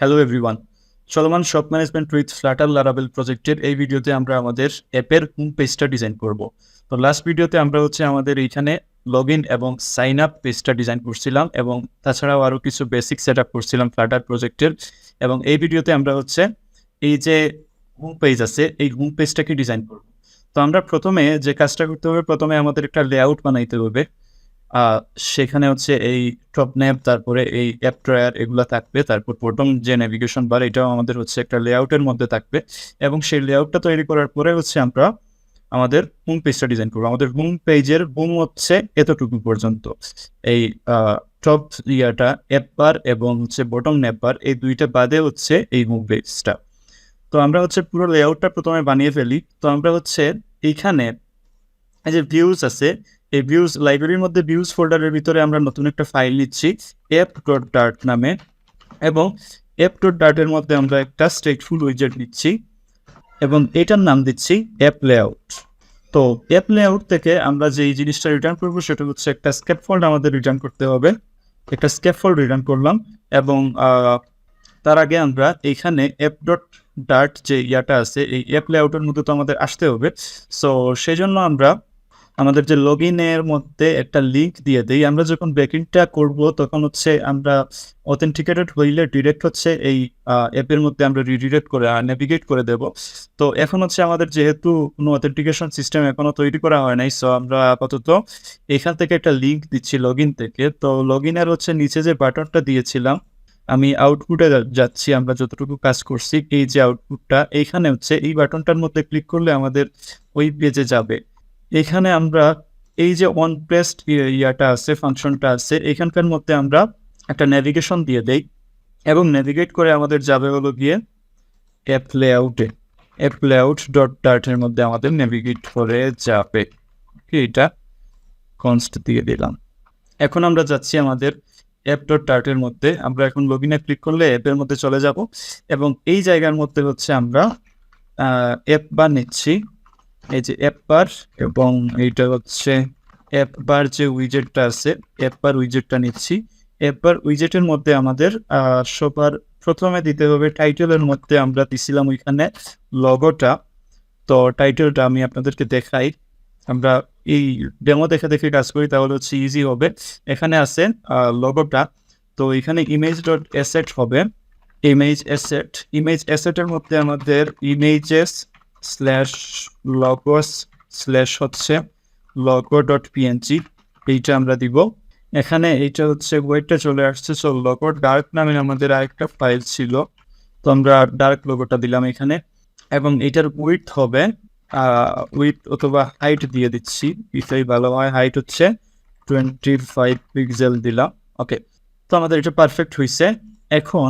Hello everyone, চলমান shop management with Flutter লারাবেল প্রজেক্টের এই ভিডিওতে আমরা আমাদের অ্যাপের হোম পেজটা ডিজাইন করব। তো লাস্ট ভিডিওতে আমরা আমাদের এইখানে লগ ইন এবং সাইন আপ পেজটা ডিজাইন করছিলাম এবং তাছাড়াও আরও কিছু বেসিক সেট আপ করছিলাম ফ্লাটার প্রজেক্টের। এবং এই ভিডিওতে আমরা এই যে হোম পেজ আছে এই হোম পেজটাকে ডিজাইন করব। তো আমরা প্রথমে যে কাজটা করতে হবে, প্রথমে আমাদের একটা লেআউট বানাইতে হবে। সেখানে এই টপ ন্যাপ, তারপরে এই অ্যাপ ড্রয়ার এগুলা থাকবে, তারপর বটম যে নেভিগেশন বার এটাও আমাদের একটা লেআউটের মধ্যে থাকবে। এবং সেই লেআউটটা তৈরি করার পরে আমরা আমাদের হোম পেজটা ডিজাইন করবো। আমাদের হোম পেজের হোম এতটুকু পর্যন্ত, এই টপ অ্যাপ বার এবং বটম ন্যাপ বার এই দুইটা বাদে এই হোম পেজটা। তো আমরা পুরো লেআউটটা প্রথমে বানিয়ে ফেলি। তো আমরা এইখানে এই যে ভিউজ আছে, এই ভিউজ লাইব্রেরির মধ্যে ভিউজ ফোল্ডারের ভিতরে আমরা নতুন একটা ফাইল নিচ্ছি app.dart নামে, এবং app.dart-এর মধ্যে আমরা একটা স্টেটফুল উইজেট নিচ্ছি এবং এটার নাম দিচ্ছি অ্যাপ লেআউট। তো অ্যাপ লেআউট থেকে আমরা যে জিনিসটা রিটার্ন করবো সেটা একটা স্ক্যাপফোল্ড আমাদের রিটার্ন করতে হবে। একটা স্ক্যাপফোল্ড রিটার্ন করলাম এবং তার আগে আমরা এইখানে app.dart যে আছে এই অ্যাপ লেআউটের মধ্যে তো আমাদের আসতে হবে। সো সেই জন্য আমরা আমাদের যে লগ ইনের মধ্যে একটা লিঙ্ক দিয়ে দিই। আমরা যখন ব্যাকইন্ডটা করব তখন আমরা অথেন্টিকেটেড হইলে ডিরেক্ট এই অ্যাপের মধ্যে আমরা রিডিরেক্ট করে নেভিগেট করে দেব। তো এখন আমাদের যেহেতু কোনো অথেন্টিকেশন সিস্টেম এখনও তৈরি করা হয় নাই, সো আমরা আপাতত এখান থেকে একটা লিঙ্ক দিচ্ছি লগ ইন থেকে। তো লগ ইনের নিচে যে বাটনটা দিয়েছিলাম, আমি আউটপুটে যাচ্ছি। আমরা যতটুকু কাজ করছি এই যে আউটপুটটা এইখানে এই বাটনটার মধ্যে ক্লিক করলে আমাদের ওই পেজে যাবে। এখানে আমরা এই যে অন প্রেসড আছে, ফাংশনটা আছে, এখানকার মধ্যে আমরা একটা নেভিগেশন দিয়ে দেই এবং নেভিগেট করে আমাদের যাবে গিয়ে অ্যাপ লেআউটে। অ্যাপ লেআউট.dart-এর মধ্যে আমাদের নেভিগেট করে যাবে। এটা কনস্ট দিয়ে দিলাম। এখন আমরা যাচ্ছি আমাদের app.dart-এর মধ্যে। আমরা এখন লগ ইনে ক্লিক করলে অ্যাপের মধ্যে চলে যাব এবং এই জায়গার মধ্যে আমরা অ্যাপ বার নিচ্ছি, এই যে অ্যাপ বার, এবং এইটা অ্যাপ বার যে উইজেটটা আছে অ্যাপ বার উইজেটটা নিচ্ছি। অ্যাপ বার উইজেটের মধ্যে আমাদের সবার প্রথমে দিতে হবে টাইটেলের মধ্যে আমরা দিছিলাম ওইখানে লগোটা। তো টাইটেলটা আমি আপনাদেরকে দেখাই, আমরা এই ডেমো দেখে কাজ করি তাহলে ইজি হবে। এখানে আছে লগোটা, তো এখানে image.asset হবে। ইমেজ অ্যাসেটের মধ্যে আমাদের images/logos/logo.png এইটা আমরা দিব। এখানে এইটা ওয়েটটা চলে আসছে। সো লোগো ডার্ক নামে আমাদের আরেকটা ফাইল ছিল, তো আমরা ডার্ক লোগোটা দিলাম এখানে। এবং এটার উইডথ হবে উইডথ অথবা হাইট দিয়ে দিচ্ছি, এটাই ভালো হয়। হাইট 25 পিক্সেল দিলাম। ওকে, তো আমাদের এটা পারফেক্ট হয়েছে। এখন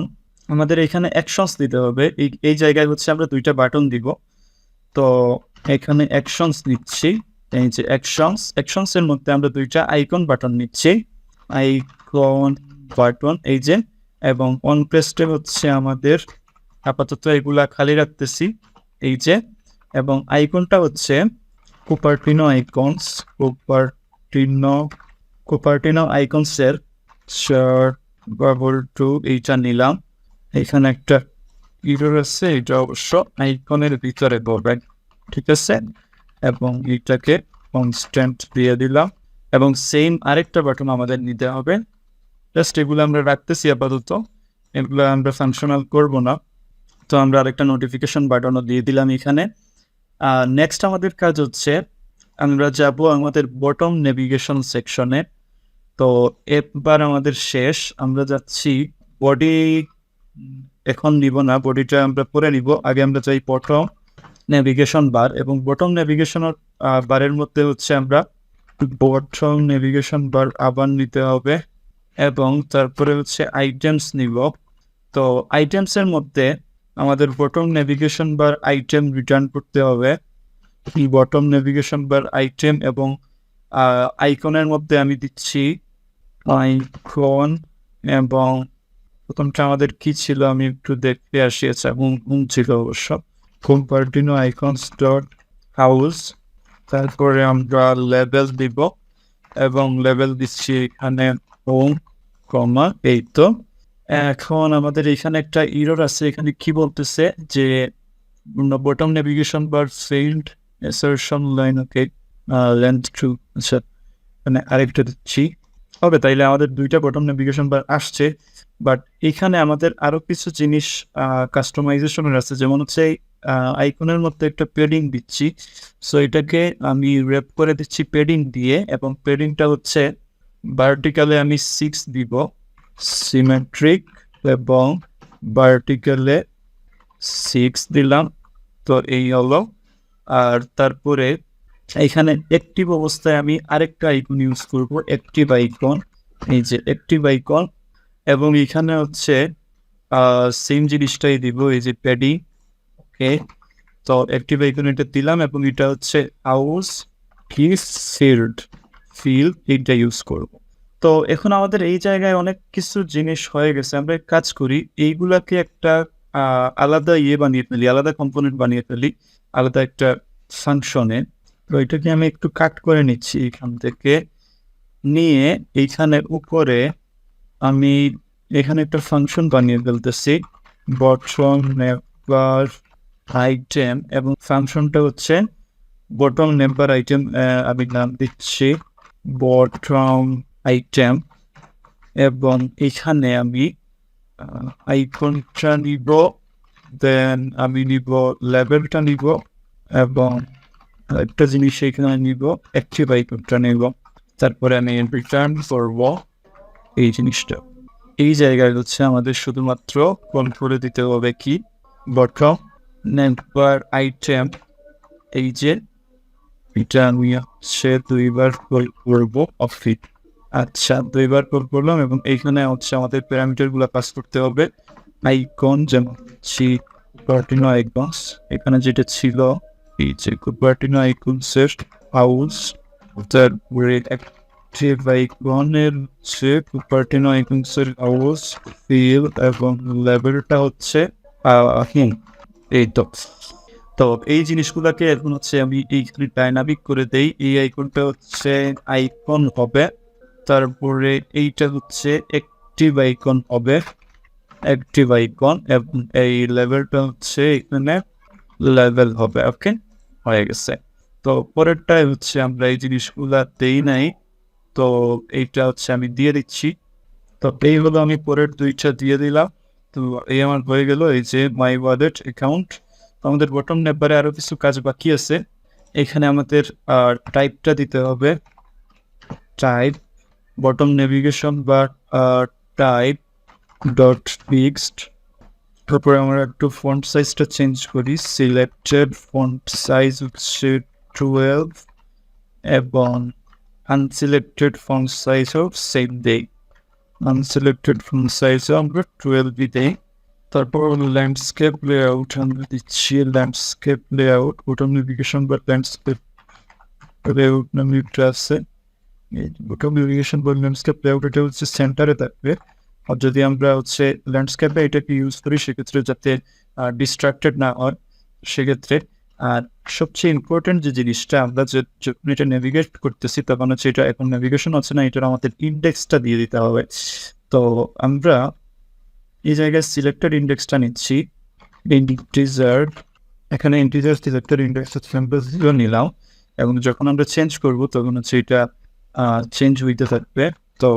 আমাদের এখানে অ্যাকশনস দিতে হবে। এই জায়গায় আমরা দুইটা বাটন দিব। তো এখানে অ্যাকশনস নিচ্ছি, এই যে অ্যাকশনসের মধ্যে আমরা দুইটা আইকন বাটন নিচ্ছি, আইকন বাটন এই যে, এবং অন প্রেসডে আমাদের আপাতত এগুলা খালি রাখতেছি এই যে। এবং আইকনটা কুপারটিনো আইকনস, কুপারটিনো আইকনসের /2 এইটা নিলাম। এখানে একটা ইরর আছে, এটা অবশ্য আইকনের ভিতরে বলবেন, ঠিক আছে। এবং এটাকে কনস্ট্যান্ট দিয়ে দিলাম এবং সেম আরেকটা বাটন আমাদের নিতে হবে। জাস্ট এগুলো আমরা রাখতেছি আপাতত, এগুলো আমরা ফাংশনাল করব না। তো আমরা আরেকটা নোটিফিকেশন বাটনও দিয়ে দিলাম এখানে। নেক্সট আমাদের কাজ আমরা যাব আমাদের বটম নেভিগেশন সেকশনে। তো এবার আমাদের শেষ, আমরা যাচ্ছি বডি, এখন নিব না, বডিটা আমরা পরে নিব। আগে আমরা চাই বটম নেভিগেশন বার, এবং বটম নেভিগেশন বারের মধ্যে আমরা বটম নেভিগেশন বার আবার নিতে হবে এবং তারপরে আইটেমস নিব। তো আইটেমসের মধ্যে আমাদের বটম নেভিগেশন বার আইটেম রিটার্ন করতে হবে। এই বটম নেভিগেশন বার আইটেম এবং আইকনের মধ্যে আমি দিচ্ছি আইকন, এবং প্রথমটা আমাদের কি ছিল আমি একটু দেখতে আসি। হোম ছিল অবশ্য, কুপারটিনো আইকনস ডট হাউস। তারপরে আমরা লেবেল দিব এবং লেবেল দিচ্ছি এখানে হোম, এই তো এখন আমাদের এখানে একটা এরর আছে, এখানে কি বলতেছে যে bottom navigation bar failed assertion line, okay length two, আচ্ছা মানে আরেকটা দিচ্ছি হবে, তাইলে আমাদের দুইটা বটম নেভিগেশন বার আসছে। বাট এখানে আমাদের আরো কিছু জিনিস কাস্টমাইজেশনের আছে, যেমন হচ্ছে আইকনের মধ্যে একটা পেডিং দিচ্ছি। সো এটাকে আমি র্যাপ করে দিচ্ছি পেডিং দিয়ে, এবং পেডিংটা হচ্ছে ভার্টিক্যালে আমি 6 দিব, সিমেট্রিক এবং ভার্টিক্যালে 6 দিলাম। তো এই হলো। আর তারপরে এখানে অ্যাক্টিভ অবস্থায় আমি আরেকটা আইকন ইউজ করব, অ্যাক্টিভ আইকন, এই যে অ্যাক্টিভ আইকন। এবং এখানে হচ্ছে সেম জিনিসটাই দিব, এই যে প্যাডিং, ওকে। তো অ্যাক্টিভ আইকন এটা দিলাম, এবং এটা হচ্ছে হাউস কি ফিল্ড এইটা ইউজ করব। তো এখন আমাদের এই জায়গায় অনেক কিছু জিনিস হয়ে গেছে, আমরা এক কাজ করি, এইগুলাকে একটা আলাদা বানিয়ে ফেলি, আলাদা কম্পোনেন্ট বানিয়ে ফেলি, আলাদা একটা ফাংশনে। তো এটাকে আমি একটু কাট করে নিচ্ছি এখান থেকে, নিয়ে এইখানে উপরে আমি এখানে একটা ফাংশন বানিয়ে ফেলতেছি, বটম নেবার আইটেম, এবং ফাংশনটা হচ্ছে বটম নেবার আইটেম, আমি নাম দিচ্ছি বটম আইটেম। এবং এখানে আমি আইকনটা নিব, দেন আমি নিব লেভেলটা নিব, এবং একটা জিনিস এখানে নিব, অ্যাক্টিভ আইকনটা নিব। তারপরে আমি রিটার্ন করব এই জিনিসটা। এই জায়গায় হচ্ছে আমাদের শুধুমাত্র কন্ট্রোলে দিতে হবে কি বটম নেবার আইটেম, এই যে এটা আমি হচ্ছে 2 বার কল করবো অফিট। আচ্ছা 2 বার কল করলাম, এবং এইখানে হচ্ছে আমাদের প্যারামিটারগুলো পাস করতে হবে। আইকন যেমন কুপারটিনো আইকনস, এখানে যেটা ছিল এই যে কুপারটিনো আইকনসের হাউস, তারপরে অ্যাক্টিভ আইকনের হচ্ছে কুপারটিনো আইকনসের হাউস ফিল, এবং লেভেলটা হচ্ছে এই তো। তো এই জিনিসগুলোকে এখন হচ্ছে আমি এইখানে ডাইনামিক করে দেই, এই আইকনটা হচ্ছে আইকন হবে, তারপরে এইটা হচ্ছে অ্যাক্টিভ আইকন হবে, অ্যাক্টিভ আইকন, এবং এই লেভেলটা হচ্ছে এখানে লেভেল হবে। ওকে, হয়ে গেছে। তো পরেরটাই হচ্ছে আমরা এই জিনিসগুলা দেই নাই, তো এইটা হচ্ছে আমি দিয়ে দিচ্ছি। তো এই হলো, আমি পরের দুইটা দিয়ে দিলাম। তো এই আমার হয়ে গেল, এই যে মাই ওয়ালেট অ্যাকাউন্ট। আমাদের বটম নেবারে আরো কিছু কাজ বাকি আছে। এখানে আমাদের টাইপটা দিতে হবে, টাইপ বটম নেভিগেশন বা টাইপ ডট ফিক্সড। তারপরে আমরা একটু ফন্ট সাইজটা চেঞ্জ করি, সিলেক্টেড ফন্ট সাইজ হচ্ছে 12, এবং আনসিলেক্টেড ফন্ট সাইজও সেম দেই, আনসিলেক্টেড ফন্ট সাইজও আমরা 12 দিই। তারপর ল্যান্ডস্কেপ লেআউট আমরা দিচ্ছি, ল্যান্ডস্কেপ লেআউট বটম নেভিগেশন বা ল্যান্ডস্কেপ লেআউট নামে একটা আছে, বটম নেভিগেশন বা ল্যান্ডস্কেপ লেআউট, এটা হচ্ছে সেন্টারে থাকবে। আর যদি আমরা হচ্ছে ল্যান্ডস্কেপে এটাকে ইউজ করি সেক্ষেত্রে যাতে ডিস্ট্রাক্টেড না হয় সেক্ষেত্রে। আর সবচেয়ে ইম্পর্টেন্ট যে জিনিসটা, আমরা যখন এটা নেভিগেট করতেছি তখন হচ্ছে এটা এখন নেভিগেশন হচ্ছে না, এটার আমাদের ইন্ডেক্সটা দিয়ে দিতে হবে। তো আমরা এই জায়গায় সিলেক্টেড ইন্ডেক্সটা নিচ্ছি, ইন্টিজার, এখানে ইন্টিজার সিলেক্টেড ইন্ডেক্স হচ্ছে আমরা 0 নিলাম, এবং যখন আমরা চেঞ্জ করব তখন হচ্ছে এটা চেঞ্জ হইতে থাকবে। তো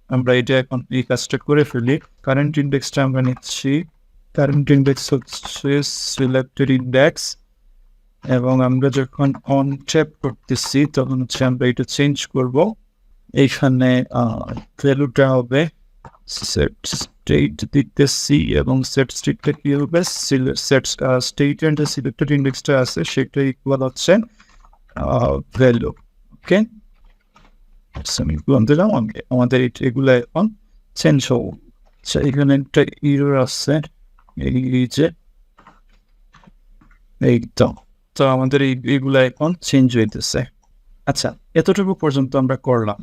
আমরা এটা এখন এই কাজটা করে ফেলি। কারেন্ট ইন্ডেক্সটা আমরা নিচ্ছি, কারেন্ট ইন্ডেক্স হচ্ছে সিলেক্টেড ইন্ডেক্স, এবং আমরা যখন অন ট্যাপ করতেছি তখন হচ্ছে আমরা এটা চেঞ্জ করব। এইখানে ভ্যালুটা হবে সেট স্টেট দিতেছি, এবং সেট স্টেটটা কি হবে, সেট স্টেট এন্ড সিলেক্টেড ইন্ডেক্সটা আছে সেটা ইকুয়াল হচ্ছে ভ্যালু। ওকে, আমি দিলাম, আমাদের এগুলো এখন চেঞ্জ হবো। আচ্ছা এখানে একটা ইরর আছে, এই যে এই তো আমাদের এইগুলো এখন চেঞ্জ হইতেছে। আচ্ছা এতটুকু পর্যন্ত আমরা করলাম।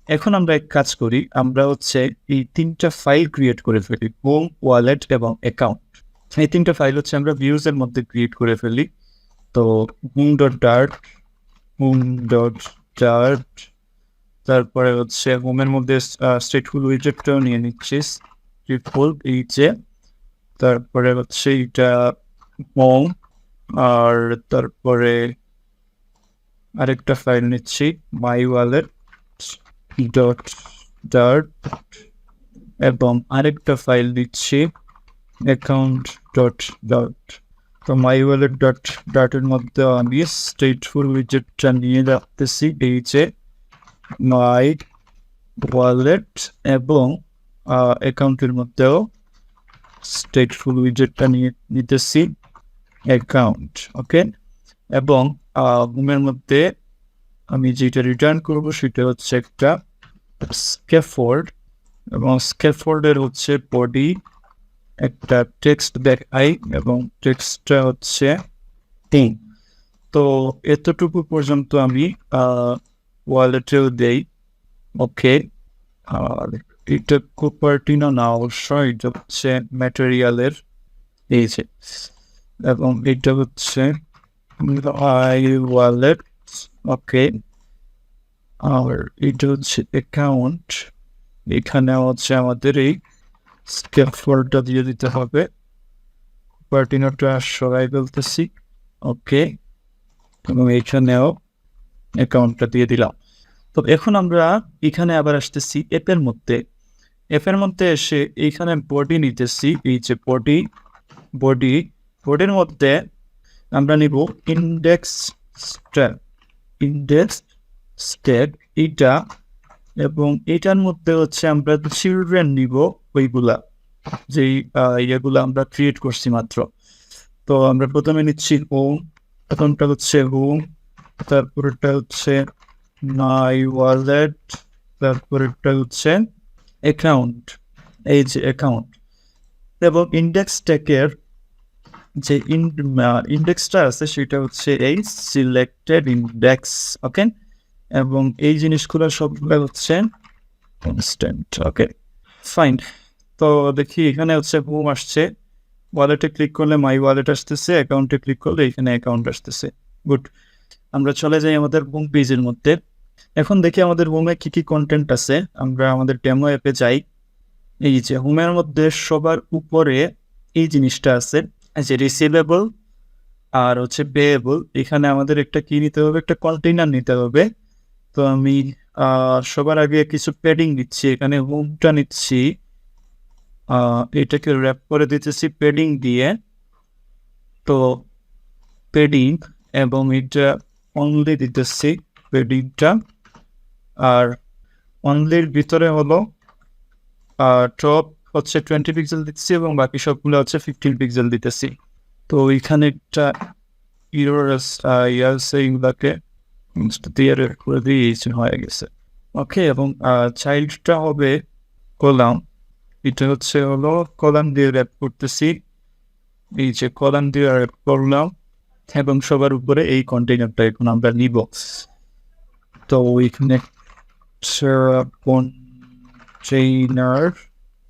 এখন আমরা এক কাজ করি, আমরা হচ্ছে এই 3টা ফাইল ক্রিয়েট করে ফেলি, হোম, ওয়ালেট এবং অ্যাকাউন্ট। এই 3টা ফাইল হচ্ছে আমরা ভিউজের মধ্যে ক্রিয়েট করে ফেলি। তো home dot dart, home dot dart, তারপরে হচ্ছে হোমের মধ্যে স্টেটফুল উইজেটটাও নিয়ে নিচ্ছি, ট্রিপল এইচে, তারপরে হচ্ছে এটা হোম, আর তারপরে আরেকটা ফাইল নিচ্ছি মাই ওয়ালেট ডট ডার্ট, এবং আরেকটা ফাইল দিচ্ছি অ্যাকাউন্ট ডট ডার্ট। তো মাই ওয়ালেট ডট ডার্টের মধ্যে আমি স্টেটফুল উইজেটটা নিয়ে রাখতেছি এইচে মাই ওয়ালেট, এবং অ্যাকাউন্টের মধ্যেও স্টেটফুল উইজেটটা নিয়ে নিতেছি অ্যাকাউন্ট। ওকে, এবং হোমের মধ্যে আমি যেটা রিটার্ন করব সেটা হচ্ছে একটা স্ক্যাফোল্ড, এবং স্ক্যাফোল্ডের হচ্ছে বডি একটা টেক্সট দেখাই, এবং টেক্সটটা হচ্ছে তিন। তো এতটুকু পর্যন্ত আমি ওয়ালেটেও দেই। ওকে, আর এটা কুপারটিনো না অবশ্য, এটা হচ্ছে ম্যাটেরিয়ালের এই যে, এবং এটা হচ্ছে আই ওয়ালেট। ওকে, আর এটা হচ্ছে অ্যাকাউন্ট, এখানে হচ্ছে আমাদের এই স্ক্যাফোল্ডটা দিয়ে দিতে হবে, কুপারটিনোটা সরাই ফেলতেছি। ওকে, এবং এইখানেও অ্যাকাউন্টটা দিয়ে দিলাম। তো এখন আমরা এখানে আবার আসতেছি অ্যাপের মধ্যে। অ্যাপের মধ্যে এসে এইখানে বডি নিতেছি, এই যে বডির মধ্যে আমরা নিব ইন্ডেক্স স্ট্যাক এইটা, এবং এটার মধ্যে হচ্ছে আমরা চিলড্রেন নিব ওইগুলা যেই ইয়েগুলো আমরা ক্রিয়েট করছি মাত্র। তো আমরা প্রথমে নিচ্ছি হোম, প্রথমটা হচ্ছে হোম, তারপরটা হচ্ছে মাই ওয়ালেট, তারপরটা হচ্ছে অ্যাকাউন্ট, এই যে অ্যাকাউন্ট, এবং ইন্ডেক্স ট্যাগের যে ইন্ডেক্সটা আছে সেটা হচ্ছে এই সিলেক্টেড ইন্ডেক্স। ওকে, এবং এই জিনিসগুলো সবগুলো হচ্ছে কনস্ট্যান্ট। ওকে, ফাইন। তো দেখি এখানে হচ্ছে হোম আসছে, ওয়ালেটে ক্লিক করলে মাই ওয়ালেট আসতেছে, অ্যাকাউন্টে ক্লিক করলে এখানে অ্যাকাউন্ট আসতেছে। গুড, আমরা চলে যাই আমাদের হোম পেজের মধ্যে। এখন দেখি আমাদের হোমে কি কি কন্টেন্ট আছে। আমরা আমাদের ডেমো অ্যাপে যাই। এই যে হোমের মধ্যে সবার উপরে এই জিনিসটা আছে, যে রিসিভেবল আর হচ্ছে পেয়েবল। এখানে আমাদের একটা কি নিতে হবে, একটা কন্টেইনার নিতে হবে। তো আমি সবার আগে কিছু প্যাডিং নিচ্ছি, এখানে হোমটা নিচ্ছি, এটাকে র্যাপ করে দিতেছি প্যাডিং দিয়ে। তো প্যাডিং, এবং এটা অনলি দিতেছি প্যাডিংটা, আর অনলির ভিতরে হলো টপ হচ্ছে 20 পিক্সেল দিচ্ছি, এবং বাকি সবগুলো হচ্ছে 15 পিক্সেল দিতেছি। তো এখানে একটা এইগুলাকে দিয়ে করে দিয়েছি, হয়ে গেছে। ওকে, এবং চাইল্ডটা হবে কলাম, এটা হচ্ছে হলো কলাম দিয়ে র্যাপ করতেছি, এই যে কলাম দিয়ে র্যাপ করলাম, এবং সবার উপরে এই কন্টেইনারটা এখন আমরা নিব। তো ওইখানে কন্টেইনার,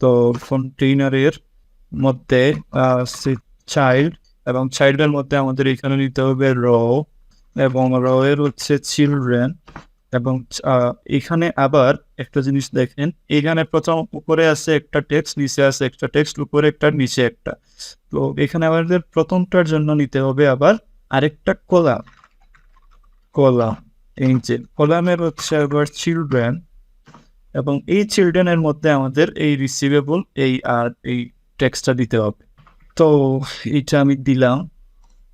তো কন্টেইনারের মধ্যে চাইল্ড, এবং চাইল্ডের মধ্যে আমাদের এখানে নিতে হবে র, এবং র এর হচ্ছে চিলড্রেন। এবং এখানে আবার একটা জিনিস দেখেন, এখানে প্রথম উপরে আছে একটা টেক্সট, নিচে আছে একটা টেক্সট, উপরে একটা নিচে একটা। তো এখানে আমাদের প্রথমটার জন্য নিতে হবে আবার আরেকটা কলাম, এই যে কলামের হচ্ছে আবার চিলড্রেন, এবং এই চিলড্রেনের মধ্যে আমাদের এই রিসিভেবল আর এই টেক্সটটা দিতে হবে। তো এইটা আমি দিলাম।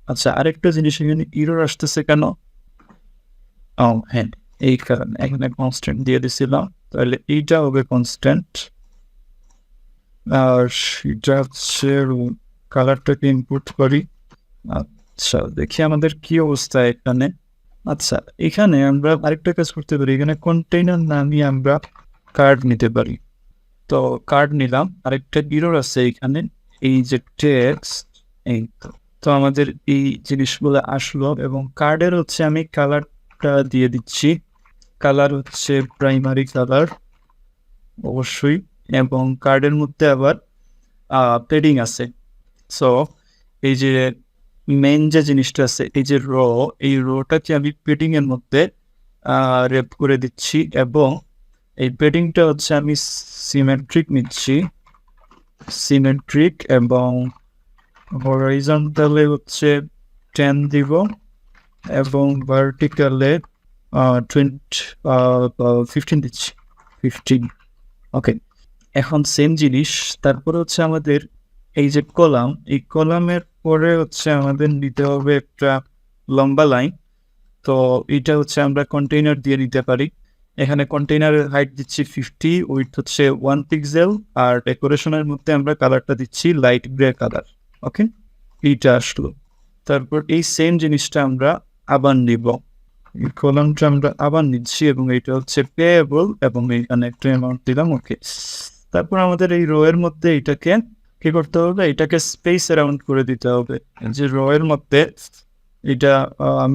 আচ্ছা, আরেকটা জিনিস, এখানে ইরর আসতেছে কেন? হ্যাঁ, এই কারণে এখানে কনস্ট্যান্ট দিয়ে দিছিলাম, তাহলে এইটা হবে কনস্ট্যান্ট। আর সেটা হচ্ছে কালারটাকে ইনপুট করি। আচ্ছা, দেখি আমাদের কি অবস্থা এখানে। আচ্ছা, এখানে আমরা আরেকটা কাজ করতে পারি, এখানে কন্টেইনার নামিয়ে আমরা কার্ড নিতে পারি। তো কার্ড নিলাম, আরেকটা ইরর আছে এখানে, এই যে টেক্সট, এই তো আমাদের এই জিনিসগুলো আসলো, এবং কার্ডের হচ্ছে আমি কালারটা দিয়ে দিচ্ছি, কালার হচ্ছে প্রাইমারি কালার অবশ্যই, এবং কার্ডের মধ্যে আবার পেডিং আছে। সো এই যে মেইন যে জিনিসটা আছে, এই যে এই রোটাকে আমি পেডিং এর মধ্যে র্যাপ করে দিচ্ছি, এবং এই পেডিংটা হচ্ছে আমি সিমেট্রিক নিচ্ছি, সিমেট্রিক এবং হরাইজন্টালে হচ্ছে 10 দিব এবং ভার্টিক্যালে 15 দিচ্ছি 15। ওকে, এখন সেম জিনিস তারপরে হচ্ছে আমাদের এই যে কলাম, এই কলামের পরে হচ্ছে আমাদের নিতে হবে একটা লম্বা লাইন। তো এটা হচ্ছে আমরা কন্টেইনার দিয়ে নিতে পারি। এখানে কন্টেইনারের হাইট দিচ্ছি 50, উইডথ হচ্ছে 1 পিক্সেল, আর ডেকোরেশনের মধ্যে আমরা কালারটা দিচ্ছি লাইট গ্রে কালার। ওকে, এইটা আসলো। তারপর এই সেম জিনিসটা আমরা আবার নিব, এই কলামটা আমরা আবার নিচ্ছি এবং এটা হচ্ছে পেয়েবল এবং এখানে একটা অ্যামাউন্ট দিলাম। ওকে, তারপর আমাদের এই রো এর মধ্যে এটাকে কি করতে হবে, এটাকে স্পেস অ্যারাউন্ড করে দিতে হবে। যে রো এর মধ্যে এটা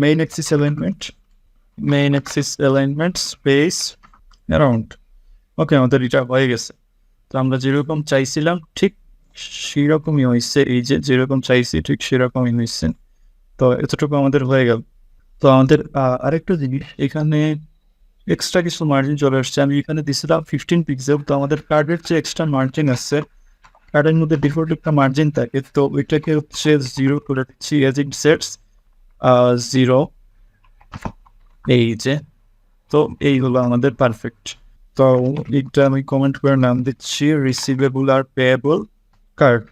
main axis alignment space around. Okay, আমাদের এটা হয়ে গেছে। তো আমরা যেরকম চাইছিলাম ঠিক সেরকমই হয়েছে, এই যে যেরকম চাইছি ঠিক সেরকমই হয়েছে। তো এতটুকু আমাদের হয়ে গেল। তো আমাদের আরেকটা জিনিস, এখানে এক্সট্রা কিছু মার্জিন চলে আসছে। আমি এখানে দিছিলাম 15 পিক্সেল। তো আমাদের কার্ডের যে এক্সট্রা মার্জিন আছে, কার্ডের মধ্যে ডিফল্ট একটা মার্জিন থাকে, তো ওইটাকে হচ্ছে 0 করে দিচ্ছি, এজ ইট সেটস 0। এই যে, তো এই হলো আমাদের পারফেক্ট। তো এটা আমি কমেন্ট করে নাম দিচ্ছি রিসিভেবল আর পেয়েবল কার্ড।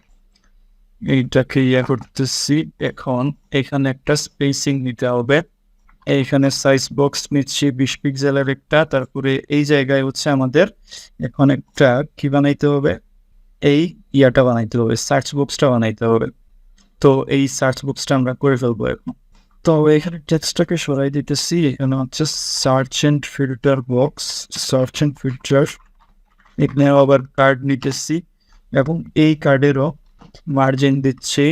এইটাকে করতেছি। এখন এখানে একটা স্পেসিং নিতে হবে। এইখানে সাইজ বক্স নিচ্ছি 20 পিক্সেলের একটা। তারপরে এই জায়গায় হচ্ছে আমাদের এখন একটা কি বানাইতে হবে, এই ইয়াটা বানাইতে হবে, সার্চ বক্সটা বানাইতে হবে। তো এই সার্চ বক্সটা আমরা করে ফেলবো এখন। তো এখানে টেক্সটটাকে সরাই দিতেছি। এখানে হচ্ছে search and filter box, search and filter. এখানে আবার কার্ড নিতেছি এবং এই কার্ডেরও মার্জিন দিচ্ছি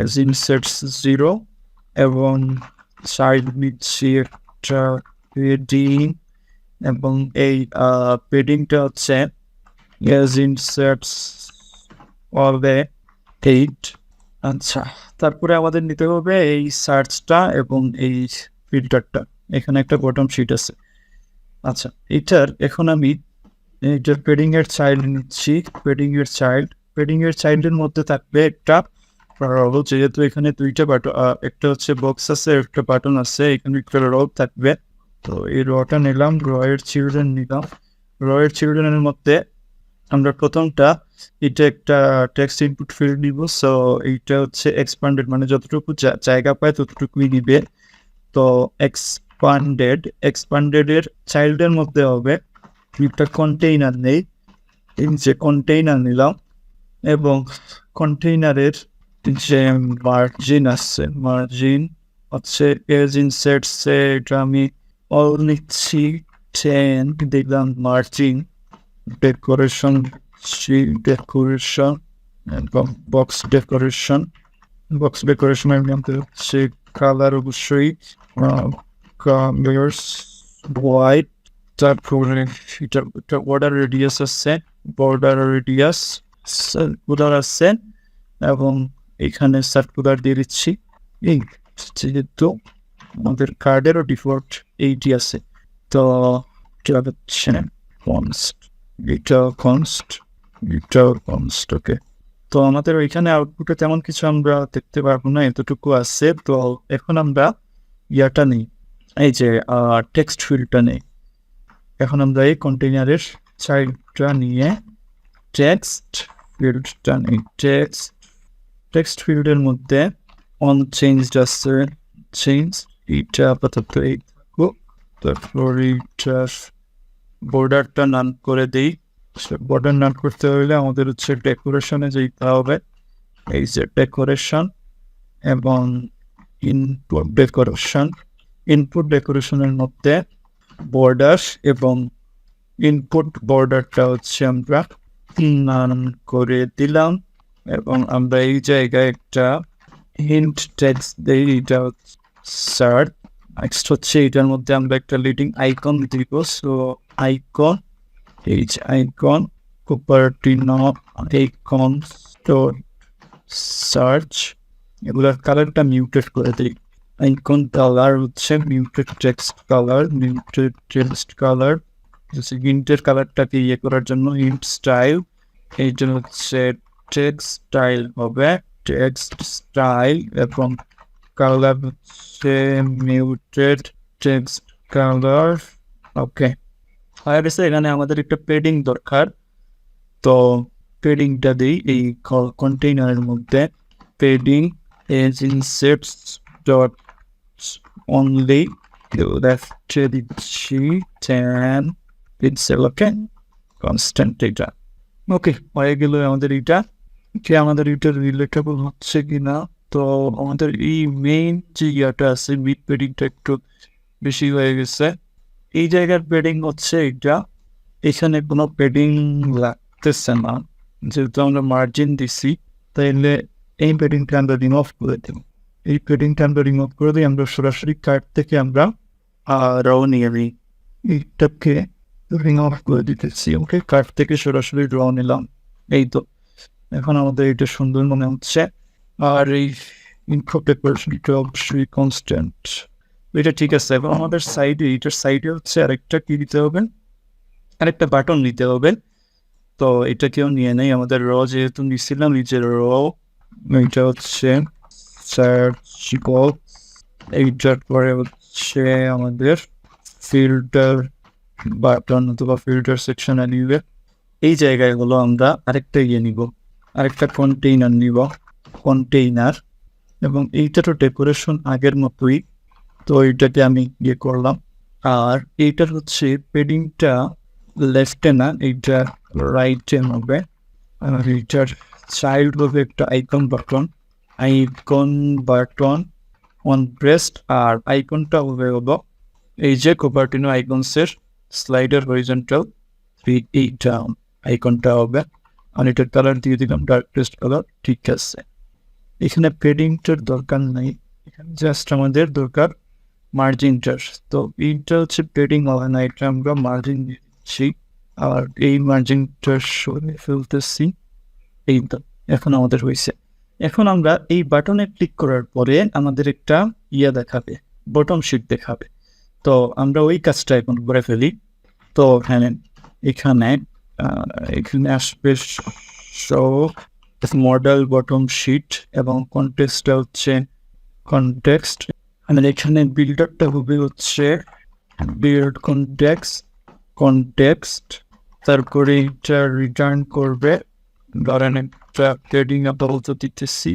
এজ ইনসার্টস 0 এবং সাইড নিচ্ছি একটা পেডিং এবং এই পেডিংটা হচ্ছে এজ ইনসার্টস অলওয়ে 8। আচ্ছা, তারপরে আমাদের নিতে হবে এই সার্চটা এবং এই ফিল্টারটা। এখানে একটা বটম শিট আছে। আচ্ছা, এটার এখন আমি এইটার পেডিংয়ের চাইল্ড নিচ্ছি। পেডিংয়ের চাইল্ডের মধ্যে থাকবে একটা রো, যেহেতু এখানে দুইটা বাটন, একটা হচ্ছে বক্স আছে, একটা বাটন আছে, এখানে একটা রো থাকবে। তো এই রটা নিলাম, রয়ের চিলড্রেন নিলাম। রয়ের চিলড্রেনের মধ্যে আমরা প্রথমটা এটা একটা টেক্সট ইনপুট ফিল্ড নিব। সো এইটা হচ্ছে এক্সপান্ডেড, মানে যতটুকু জায়গা পায় ততটুকুই নিবে। তো এক্সপান্ডেডের চাইল্ডের মধ্যে হবে একটা কন্টেইনার নেই, এই যে কন্টেইনার নিলাম এবং কন্টেইনারের যে মার্জিন আছে, মার্জিন হচ্ছে এজ ইনসার্টসে এটা আমি অল নিচ্ছি 10 দিলাম মার্জিন। ডেকোরেশন এবং বক্স ডেকোরেশনের মধ্যে হচ্ছে কালার অবশ্যই কালার্স হোয়াইট। তারপরে এটা বর্ডার রেডিয়াস আছে, সার্কুলার আছে এবং এখানে সার্কুলার দিয়ে দিচ্ছি। এই যেহেতু আমাদের কার্ডেরও ডিফল্ট এইটি আছে, তো এটা হচ্ছে কনস্ট। ওকে, তো আমাদের ওইখানে আউটপুটে তেমন কিছু আমরা দেখতে পারবো না, এতটুকু আছে। তো এখন আমরা ইয়াটা নেই, এই যে টেক্সট ফিল্ডটা নেই। এখন আমরা এই কন্টেইনারের চাইল্ডটা নিয়ে টেক্সট ফিল্ডের মধ্যে অন চেঞ্জড আছে, চেঞ্জ এটা আপাতত এই থাকুক। তারপর এইটার বর্ডারটা নান করে দিই। বর্ডার নান করতে হলে আমাদের হচ্ছে ডেকোরেশনে যেতে হবে, এই যে ডেকোরেশন এবং ইনপুট ডেকোরেশনের মধ্যে বর্ডার এবং ইনপুট বর্ডারটা হচ্ছে আমরা নান করে দিলাম এবং আমরা এই জায়গায় একটা হিন্ট টেক্সট দিই, এটা সার্চ। নেক্সট হচ্ছে এটার মধ্যে আমরা একটা লিডিং আইকন দিব। সো আইকন, এই যে আইকন কুপারটিনো আইকন সার্চ, এগুলোর কালারটা মিউটেড করে দিই। আইকন কালার হচ্ছে মিউটেড টেক্সট কালার। হিন্টের কালারটাকে করার জন্য হিন্ট স্টাইল এইটা হচ্ছে টেক্সট স্টাইল হবে, টেক্সট স্টাইল, এবং কালার হচ্ছে মিউটেড টেক্সট কালার। ওকে, হয়ে গেছে। এখানে আমাদের একটা পেডিং দরকার, তো পেডিংটা দিই এই কন্টেইনারের মধ্যে। Padding is insets dot only left দিচ্ছি 10 পিক্সেল। ওকে, কনস্ট্যান্ট এটা। ওকে, হয়ে গেল আমাদের এটা। কি আমাদের এটা রিলেটেবল হচ্ছে কিনা, তো আমাদের এই মেইন যে ইয়াটা আছে মিড পেডিংটা একটু বেশি হয়ে গেছে। এই জায়গার পেডিং হচ্ছে এটা, এখানে কোনো পেডিং লাগতেছে না, যেহেতু আমরা মার্জিন দিছি। তাইলে এই পেডিংটা আমরা রিমুভ করে দেব। এই পেডিংটা আমরা রিমুভ করে দিই, আমরা সরাসরি কার্ড থেকে আমরা র নিয়ে নিই, এইটাকে রিমুভ করে দিতেছি। ওকে, কার্ড থেকে সরাসরি র নিলাম। এই তো এখন আমাদের এটা সুন্দর মনে হচ্ছে। আর এই ইনফো প্রিপারেশনটা অবশ্যই কনস্ট্যান্ট, এটা ঠিক আছে। এবং আমাদের সাইডে, এটার সাইডে হচ্ছে আরেকটা কি দিতে হবে, আরেকটা বাটন নিতে হবে। তো এটা কেউ নিয়ে নেই, আমাদের র যেহেতু নিচ্ছিলাম, নিজের র। এটা হচ্ছে সার্চ বক্স, এইটার পরে হচ্ছে আমাদের ফিল্টার বাটন অথবা ফিল্টার সেকশন নিবে। এই জায়গায় হলো আমরা আরেকটা নিব, আরেকটা কন্টেইনার নিব, কন্টেইনার। এবং এইটারও ডেকোরেশন আগের মতোই, তো এইটাকে আমি করলাম। আর এইটার হচ্ছে পেডিংটা লেফটে না, এইটা রাইটে হবে। আর এইটার চাইল্ড হবে একটা আইকন বাটন, অন প্রেসড। আর আইকনটা হবে হলো এই যে কোপারটিনো আইকনসের স্লাইডার হরিজন্টাল, এইটা আইকনটা হবে। আর এটার কালার দিয়ে দিলাম ডার্কেস্ট কালার। ঠিক আছে, এখানে পেডিংটার দরকার নাই, এখানে জাস্ট আমাদের দরকার মার্জিনটার। তো এইটা হচ্ছে পেডিং হবে না, এটা আমরা মার্জিন দিচ্ছি। আর এই মার্জিনটা সরিয়ে ফেলতেছি। এই তো এখন আমাদের হয়েছে। এখন আমরা এই বাটনে ক্লিক করার পরে আমাদের একটা দেখাবে, বটম শিট দেখাবে। তো আমরা ওই কাজটা এখন করে ফেলি। তো এখানে আসবে মডেল বটম শিট, এবং কনটেক্সটটা হচ্ছে কনটেক্সট। আমাদের এখানে বিল্ডারটা হবে হচ্ছে বিল্ড কনটেক্সট। তারপরে এটা রিটার্ন করবে, ধরেন একটা ট্রেডিং আপাতত দিতেছি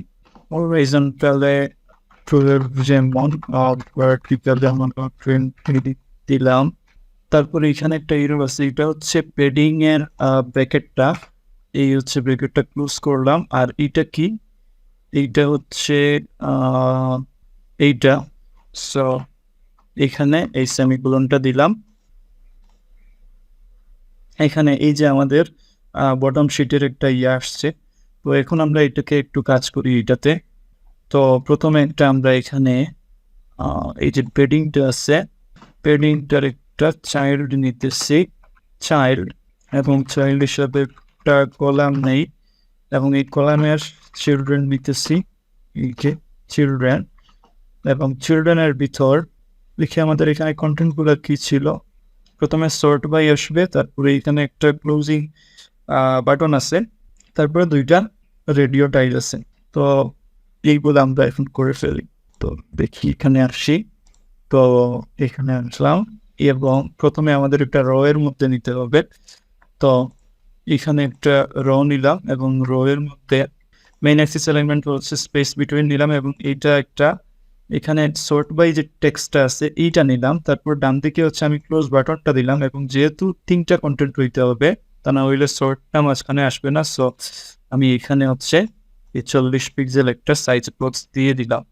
হরাইজন্টালে যেমন যেমন দিলাম। তারপরে এখানে একটা এরো আছে, এটা হচ্ছে পেডিং এর ব্র্যাকেটটা, এই হচ্ছে ব্র্যাকেটটা ক্লোজ করলাম। আর এইটা কি, এইটা হচ্ছে এইটা। সো এখানে এই সেমিকোলনটা দিলাম। এখানে এই যে আমাদের বটম শিটের একটা আসছে। তো এখন আমরা এটাকে একটু কাজ করি এটাতে। তো প্রথমে একটা আমরা এখানে এই যে পেডিংটা আছে, পেডিংটার একটা চাইল্ড নিতেছি, চাইল্ড, এবং চাইল্ড হিসাবে একটা কলাম নেই, এবং এই কলামের চিলড্রেন নিতেছি, এই যে চিলড্রেন। এবং চিলড্রেনের ভিতর লিখে আমাদের এখানে কন্টেন্টগুলো কি ছিল, প্রথমে সর্ট বাই আসবে, তারপরে এখানে একটা ক্লোজিং বাটন আছে, তারপরে দুইটা রেডিও টাইল আছে। তো এইগুলো আমরা এখন করে ফেলি। তো দেখি এখানে আসি, তো এখানে আসলাম, এবং প্রথমে আমাদের একটা র এর মধ্যে নিতে হবে। তো এখানে একটা র নিলাম, এবং র এর মধ্যে মেইন অ্যাক্সিস অ্যালাইনমেন্ট হচ্ছে স্পেস বিটুইন নিলাম, এবং এইটা একটা এখানে সর্ট বাই যে টেক্সটটা আছে এইটা নিলাম। তারপর ডান দিকে হচ্ছে আমি ক্লোজ বাটনটা দিলাম, এবং যেহেতু তিনটা কন্টেন্ট হইতে হবে, তা না হইলে সর্টটা মাঝখানে আসবে না। সো আমি এখানে হচ্ছে 40 পিক্সেল একটা সাইজ বক্স দিয়ে দিলাম।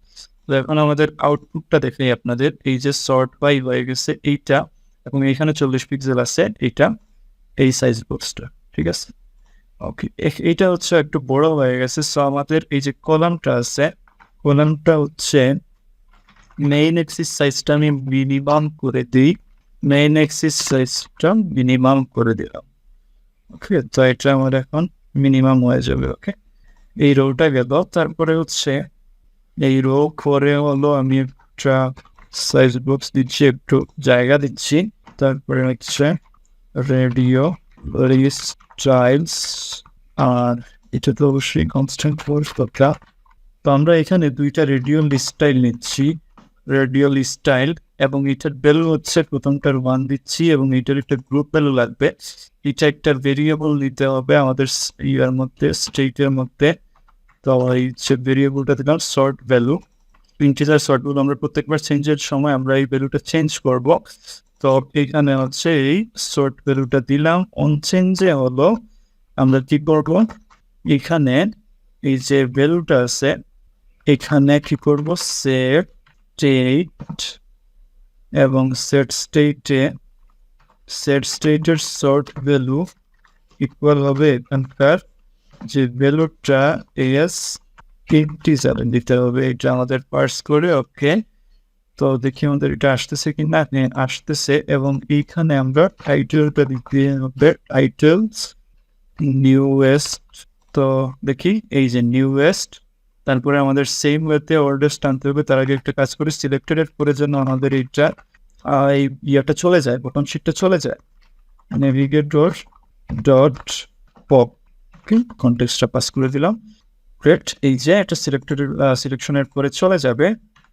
তো এখন আমাদের আউটপুটটা দেখে আপনাদের, এই যে সর্ট বাই হয়ে গেছে এইটা, এবং এইখানে 40 পিক্সেল আছে এইটা, এই সাইজ বক্সটা। ঠিক আছে, ওকে, এইটা হচ্ছে একটু বড় হয়ে গেছে। সো আমাদের এই যে কলামটা আছে, কলামটা হচ্ছে মেইন অ্যাক্সিস সাইজটা আমি মিনিমাম করে দিই, মেইন অ্যাক্সিস সাইজটা মিনিমাম করে দিলাম। ওকে, তো এটা আমার এখন মিনিমাম হয়ে যাবে। ওকে, এই রোটা গেল। তারপরে হচ্ছে এই রো করে হলো আমি একটা সাইজ বক্স দিচ্ছি, একটু জায়গা দিচ্ছি। তারপরে হচ্ছে রেডিও স্টাইলস আর এটা তো অবশ্যই কনস্ট্যান্ট ফোর্স দরকার। তো আমরা এখানে দুইটা রেডিয়াল স্টাইল নিচ্ছি, রেডিয়াল স্টাইল, এবং এটার ভ্যালু হচ্ছে প্রথমটার 1 দিচ্ছি এবং এটার একটা গ্রুপ ভ্যালু লাগবে। এটা একটা ভেরিয়েবল নিতে হবে আমাদের ইয়ার মধ্যে, স্টেটের মধ্যে। তো এই যে ভেরিয়েবলটা দিলাম short value, integer short value. আমরা প্রত্যেকবার চেঞ্জের সময় আমরা এই ভ্যালুটা চেঞ্জ করব। তো এখানে হচ্ছে এই শর্ট ভ্যালুটা দিলাম। অন চেঞ্জে হলো আমরা কি করব, এখানে এই যে ভ্যালুটা আছে এখানে কি করব, সেট স্টেট, এবং সেট স্টেটের শর্ট ভ্যালু ইকুয়াল হবে এখানকার যে ভ্যালুটা এস ইন্টিজার দিতে হবে। এটা আমাদের পার্স করে। ওকে, তো দেখি আমাদের এটা আসতেছে কিনা। আসতেছে। এবং এইখানে আমরা টাইটেলটা দিতে হবে, টাইটেলস নিউয়েস্ট। তো দেখি এই যে নিউয়েস্ট, তারপরে আমাদের সেম ওয়েতে ওল্ডেস্ট আনতে হবে। তার আগে একটা কাজ করে সিলেক্টেড করে যেন আমাদের এইটা এই ইয়াটা চলে যায়, বটন শিটটা চলে যায়। নেভিগেটর ডট পপ, কনটেক্সটটা পাস করে দিলাম। গ্রেট, এই যে এটা সিলেকশনের পরে চলে যাবে।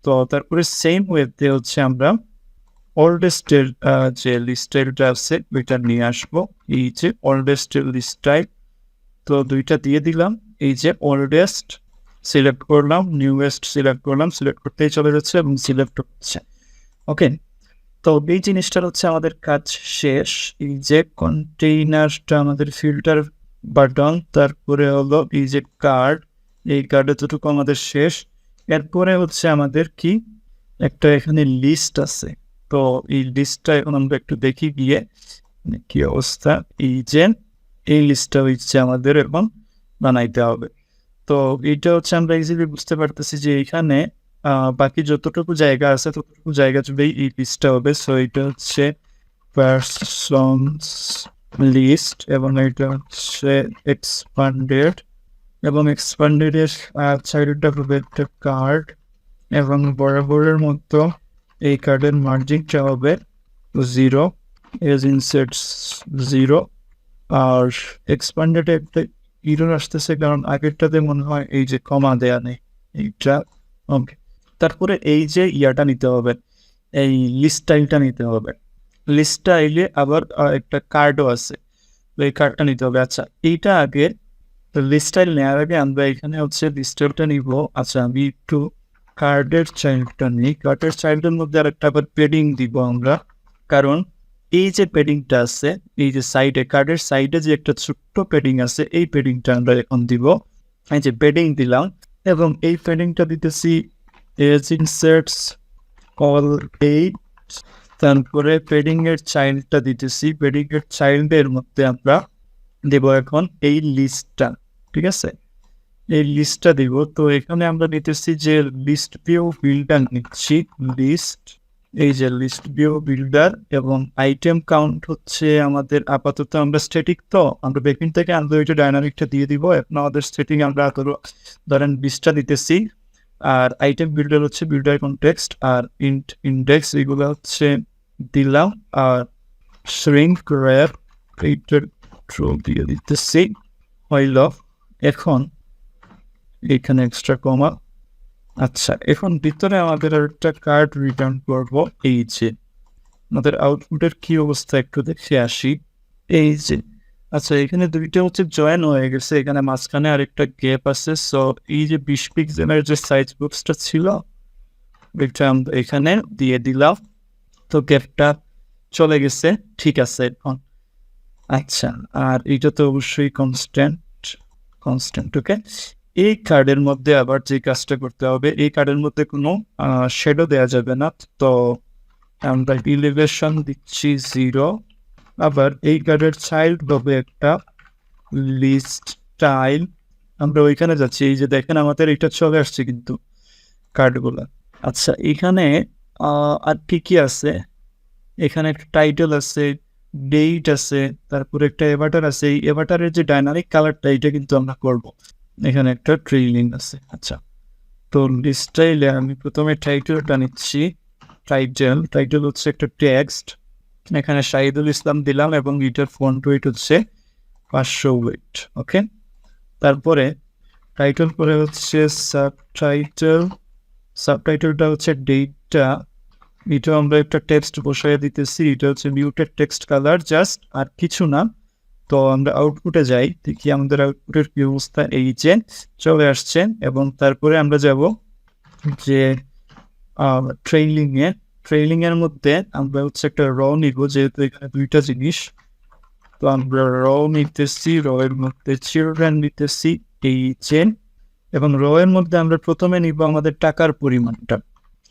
তো তারপরে সেম ওয়েতে হচ্ছে আমরা ওল্ডেস্টের যে লিস্টাইলটা আছে ওইটা নিয়ে আসবো। এই যে ওল্ডেস্টের লিস্টাইল, তো দুইটা দিয়ে দিলাম। এই যে ওল্ডেস্ট সিলেক্ট করলাম, নিউয়েস্ট সিলেক্ট করলাম, সিলেক্ট করতেই চলে যাচ্ছে এবং সিলেক্ট হচ্ছে। ওকে, তো এই জিনিসটার হচ্ছে আমাদের কাজ শেষ। এই যে কন্টেইনারটা আমাদের ফিল্টার বাটন, তারপরে হলো এই যে কার্ড, এই কার্ডের যতটুকু আমাদের শেষ। এরপরে হচ্ছে আমাদের কি একটা এখানে লিস্ট আছে। তো এই লিস্টটা এখন আমরা একটু দেখি গিয়ে কি অবস্থা। এই যে এই লিস্টটা হচ্ছে আমাদের এখন বানাইতে হবে। তো এইটা হচ্ছে আমরা ইজিলি বুঝতে পারতেছি যে এখানে বাকি যতটুকু জায়গা আছে ততটুকু জায়গা জুড়েই এই লিস্টটা হবে। সো এটা হচ্ছে পারসনস লিস্ট, এবং এটা হচ্ছে এক্সপান্ডেড, এবং এক্সপান্ডেডের সাইডটা হবে একটা কার্ড, এবং বরাবরের মতো এই কার্ডের মার্জিনটা হবে 0, এজ ইনসেটস 0। আর এক্সপান্ডেড একটা ইরর আসতেছে কারণ আগেরটাতে মনে হয় এই যে কমা দেয়া নেই এইটা। ওকে, তারপরে এই যে ইয়াটা নিতে হবে, এই লিস্ট স্টাইলটা নিতে হবে। লিস্ট স্টাইলে আবার একটা কার্ডও আছে, এই কার্ডটা নিতে হবে। আচ্ছা, এইটা আগে লিস্ট স্টাইল নেওয়ার আগে আমরা এখানে হচ্ছে লিস্ট স্টাইলটা নিব। আচ্ছা, আমি একটু কার্ডের চাইল্ডটা নিই। কার্ডের চাইল্ডের মধ্যে আরেকটা আবার পেডিং দিব আমরা, কারণ এই যে পেডিংটা আছে এই যে সাইডে, কার্ডের সাইডে যে একটা ছোট্ট পেডিং আছে এই পেডিংটা আমরা এখন দিব। এই যে পেডিং দিলাম, এবং এই পেডিংটা দিতেছি এজ ইনসার্টস অল 8। তারপরে পেডিং এর চাইল্ডটা দিতেছি, পেডিং এর চাইল্ডের মধ্যে আমরা দেব এখন এই লিস্টটা। ঠিক আছে, এই লিস্টটা দিব। তো এখানে আমরা নিতেছি যে লিস্ট ভিউ বিল্ডার নিচ্ছি, লিস্ট, এই যে লিস্ট ভিউ বিল্ডার, এবং আইটেম কাউন্ট হচ্ছে আমাদের আপাতত আমরা স্ট্যাটিক, তো আমরা বেকিং থেকে আমরা ওইটা ডাইনামিকটা দিয়ে দিব। এখন আমাদের স্ট্যাটিক আমরা ধরেন 20টা দিতেছি। আর আইটেম বিল্ডার হচ্ছে বিল্ডার কনটেক্সট, আর ইন্ডেক্স এগুলো হচ্ছে দিলাম। আর শ্রিঙ্ক র্যাপ এইটার থ্রু দিয়ে দিতেছি হইল। এখন এখানে এক্সট্রা কমা। আচ্ছা, এখন ভিতরে আমাদের একটা কার্ড রিটার্ন করব। এই যে আমাদের আউটপুটের কি অবস্থা একটু দেখে আসি। এই যে আচ্ছা, এখানে দুইটা হচ্ছে জয়েন হয়ে গেছে, এখানে মাঝখানে আরেকটা গ্যাপ আছে। সো এই যে 20 পিক্সেলের যে সাইজ বক্সটা ছিল এটা আমরা এখানে দিয়ে দিলাম। তো গ্যাপটা চলে গেছে, ঠিক আছে এখন। আচ্ছা, আর এটা তো অবশ্যই কনস্ট্যান্ট। ওকে, এই কার্ডের মধ্যে আবার যে কাজটা করতে হবে, এই কার্ডের মধ্যে কোনো শ্যাডো দেওয়া যাবে না। তো আমরা ইলিভেশন দিচ্ছি 0। আবার এই কার্ডের চাইল্ড হবে একটা লিস্ট স্টাইল। আমরা ওইখানে যাচ্ছি, এই যে দেখেন আমাদের এটা চলে আসছে কিন্তু কার্ডগুলো। আচ্ছা, এখানে আর কি আছে, এখানে একটা টাইটেল আছে, ডেট আছে, তারপরে একটা এভাটার আছে। এই এভাটারের যে ডাইনামিক কালারটা এটা কিন্তু আমরা করব। এখানে একটা ট্রেইলিং আছে। আচ্ছা, তো লিস্টাইলে আমি প্রথমে টাইটেলটা নিচ্ছি। টাইটেল হচ্ছে একটা টেক্সট, এখানে শাহিদুল ইসলাম দিলাম, এবং এটার ফন্ট ওয়েট হচ্ছে 500 ওয়েট। ওকে, তারপরে টাইটেল পরে হচ্ছে সাবটাইটেলটা হচ্ছে ডেটটা, এটা আমরা একটা টেক্সট বসাই দিতেছি, এটা হচ্ছে মিউটেড টেক্সট কালার জাস্ট, আর কিছু না। তো আমরা আউটপুটে যাই, দেখি আমাদের আউটপুটের কি অবস্থা। এই যে চলে আসছে, এবং তারপরে আমরা যাব যে ট্রেইলিং এর মধ্যে আমরা হচ্ছে একটা র নিব, যেহেতু এখানে দুইটা জিনিস। তো আমরা র নিতেছি, র এর মধ্যে চিলড্রেন নিতেছি এই যে, এবং র এর মধ্যে আমরা প্রথমে নিব আমাদের টাকার পরিমাণটা।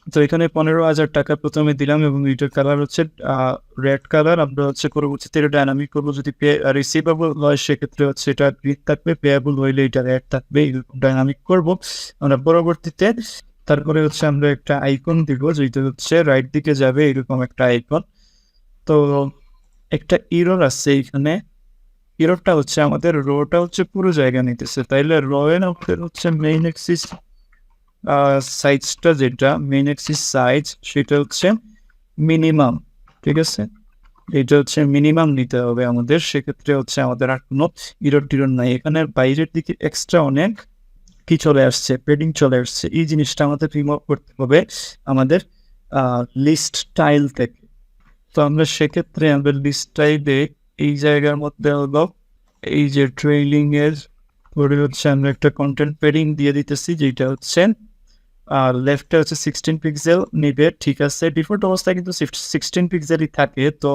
তো এখানে 15,000 টাকা প্রথমে দিলাম, এবং এটার কালার হচ্ছে রেড কালার। আমরা হচ্ছে পরবর্তীতে এটা ডাইনামিক করবো, যদি রিসিভেবল হয় সেক্ষেত্রে হচ্ছে এটা গ্রিন থাকবে, পেয়েবল হইলে এটা রেড থাকবে, এরকম ডাইনামিক করবো আমরা পরবর্তীতে। তারপরে হচ্ছে আমরা একটা আইকন দিব, যেটা হচ্ছে রাইট দিকে যাবে, এরকম একটা আইকন। তো একটা ইরর আছে এখানে, ইররটা হচ্ছে আমাদের রোটা হচ্ছে পুরো জায়গা নিতেছে, তাইলে র এর আমাদের হচ্ছে মেইন এক্সিস সাইজটা, যেটা মেইন এক্সিস সাইজ সেটা হচ্ছে মিনিমাম, ঠিক আছে, এটা হচ্ছে মিনিমাম নিতে হবে আমাদের। সেক্ষেত্রে হচ্ছে আমাদের আর কোনো ইরর টিরর নাই। এখানে বাইরের দিকে এক্সট্রা অনেক কি চলে আসছে, পেডিং চলে আসছে, এই জিনিসটা আমাদের রিমুভ করতে হবে আমাদের লিস্ট টাইল থেকে। তো আমরা সেক্ষেত্রে আমাদের লিস্ট টাইলে এই জায়গার মধ্যে হলো এই যে ট্রেইলিং এর পরে হচ্ছে আমরা একটা কন্টেন্ট পেডিং দিয়ে দিতেছি, যেটা হচ্ছে লেফটে হচ্ছে 16 পিক্সেল নেবে, ঠিক আছে। ডিফল্ট অবস্থায় কিন্তু 16 পিক্সেলই থাকে, তো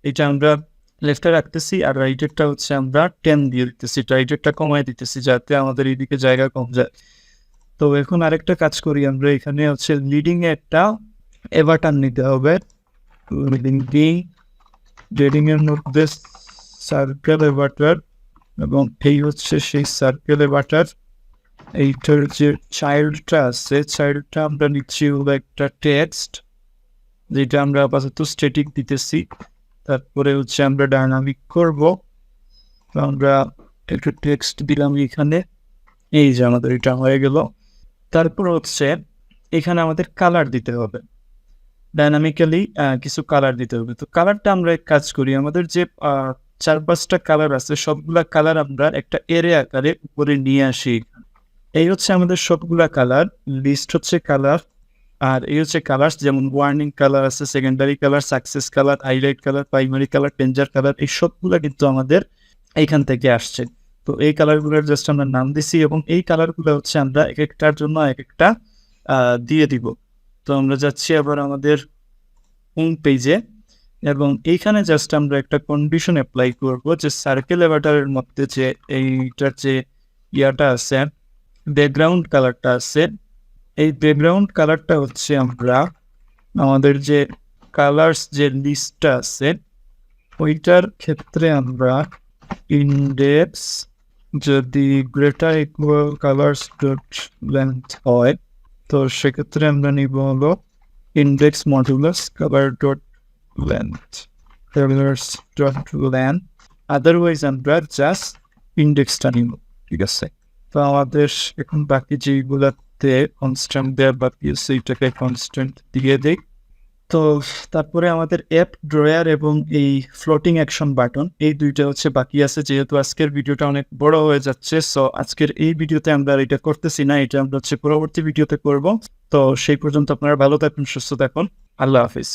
এটা আমরা লেফটে রাখতেছি, আর রাইটেরটা হচ্ছে আমরা 10 দিয়ে দিতেছি, রাইটেরটা কমাই দিতেছি যাতে আমাদের এইদিকে জায়গা কম যায়। তো এখন আরেকটা কাজ করি আমরা, এখানে হচ্ছে লিডিং এ একটা এভারটার নিতে হবে, লিডিং এর মধ্যে সার্কেল এভারটার, এবং এই হচ্ছে সেই সার্কেল এভারটার। এইটার যে চাইল্ডটা আছে, চাইল্ডটা আমরা নিচ্ছি হলো একটা টেক্সট, যেটা আমরা আপাতত স্ট্যাটিক দিতেছি। তারপরে হচ্ছে আমরা ডাইনামিক করব, আমরা একটা টেক্সট দিলাম এখানে, এই যে আমাদের এটা হয়ে গেল। তারপর হচ্ছে এখানে আমাদের কালার দিতে হবে, ডাইনামিক্যালি কিছু কালার দিতে হবে। তো কালারটা আমরা এক কাজ করি, আমাদের যে 4-5টা কালার আছে সবগুলা কালার আমরা একটা এরে আকারে উপরে নিয়ে আসি। এই হচ্ছে আমাদের সবগুলা কালার, লিস্ট হচ্ছে কালার, আর এই হচ্ছে কালার, যেমন ওয়ার্নিং কালার আছে, secondary colour, success colour, highlight colour, primary colour, danger colour, এই সবগুলা কিন্তু আমাদের এইখান থেকে আসছে। তো এই কালারগুলোর জাস্ট আমরা নাম দিছি, এবং এই কালারগুলো হচ্ছে আমরা এক একটার জন্য এক একটা দিয়ে দিব। তো আমরা যাচ্ছি আবার আমাদের হোম পেজে, এবং এইখানে জাস্ট আমরা একটা কন্ডিশন অ্যাপ্লাই করব, যে সার্কেল এভাটারের মধ্যে যে এইটার যে ইয়াটা আছে, ব্যাকগ্রাউন্ড কালারটা আছে, এই ব্যাকগ্রাউন্ড কালারটা হচ্ছে আমরা আমাদের যে কালার্স যে লিস্টটা আছে ওইটার ক্ষেত্রে আমরা ইন্ডেক্স যদি greater equal colours dot length হয়, তো সেক্ষেত্রে আমরা নিব হলো index modulus colour dot length, colours dot length, otherwise আমরা জাস্ট ইন্ডেক্সটা নিব, ঠিক আছে। তো আমাদের এখন বাকি যেগুলোতে কনস্ট্যান্ট দেওয়া বাকি সেইটাকে কনস্ট্যান্ট দিয়ে দিই। তো তারপরে আমাদের অ্যাপ ড্রয়ার এবং এই ফ্লোটিং অ্যাকশন বাটন, এই দুইটা হচ্ছে বাকি আছে। যেহেতু আজকের ভিডিওটা অনেক বড় হয়ে যাচ্ছে, সো আজকের এই ভিডিওতে আমরা এটা করতেছি না, এটা আমরা হচ্ছে পরবর্তী ভিডিওতে করব। তো সেই পর্যন্ত আপনারা ভালো থাকুন, সুস্থ থাকুন, আল্লাহ হাফিজ।